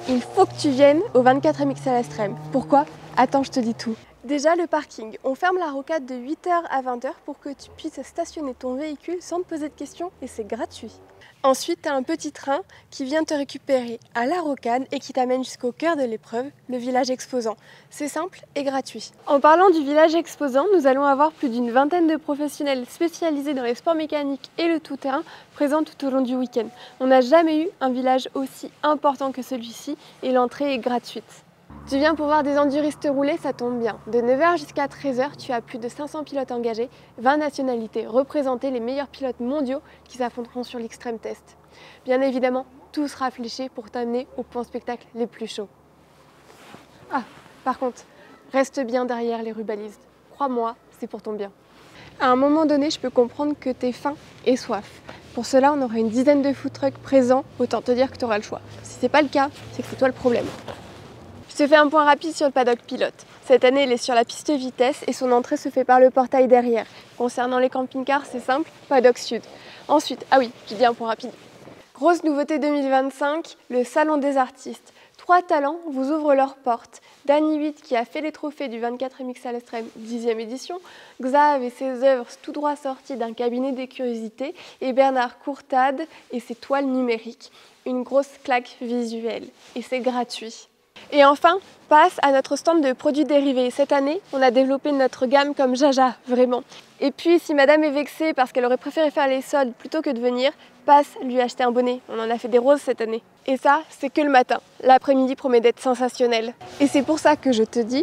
Il faut que tu viennes au 24 MXL Extreme. Pourquoi? Attends, je te dis tout. Déjà, le parking. On ferme la rocade de 8 h à 20 h pour que tu puisses stationner ton véhicule sans te poser de questions et c'est gratuit. Ensuite, tu as un petit train qui vient te récupérer à la rocade et qui t'amène jusqu'au cœur de l'épreuve, le village exposant. C'est simple et gratuit. En parlant du village exposant, nous allons avoir plus d'une vingtaine de professionnels spécialisés dans les sports mécaniques et le tout-terrain présents tout au long du week-end. On n'a jamais eu un village aussi important que celui-ci et l'entrée est gratuite. Tu viens pour voir des enduristes rouler, ça tombe bien. De 9 h jusqu'à 13 h, tu as plus de 500 pilotes engagés, 20 nationalités représentées, les meilleurs pilotes mondiaux qui s'affronteront sur l'Extreme Test. Bien évidemment, tout sera fléché pour t'amener aux points spectacles les plus chauds. Ah, par contre, reste bien derrière les rubalistes. Crois-moi, c'est pour ton bien. À un moment donné, je peux comprendre que tu es faim et soif. Pour cela, on aura une dizaine de food trucks présents, autant te dire que tu auras le choix. Si c'est pas le cas, c'est que c'est toi le problème. Je te fais un point rapide sur le paddock pilote. Cette année, il est sur la piste vitesse et son entrée se fait par le portail derrière. Concernant les camping-cars, c'est simple, paddock sud. Ensuite, ah oui, je dis un point rapide. Grosse nouveauté 2025, le salon des artistes. 3 talents vous ouvrent leurs portes. Danny 8 qui a fait les trophées du 24 MXL Extreme 10e édition, Xav et ses œuvres tout droit sorties d'un cabinet des curiosités et Bernard Courtade et ses toiles numériques. Une grosse claque visuelle et c'est gratuit. Et enfin, passe à notre stand de produits dérivés. Cette année, on a développé notre gamme comme Jaja, vraiment. Et puis, si madame est vexée parce qu'elle aurait préféré faire les soldes plutôt que de venir, passe lui acheter un bonnet. On en a fait des roses cette année. Et ça, c'est que le matin. L'après-midi promet d'être sensationnel. Et c'est pour ça que je te dis,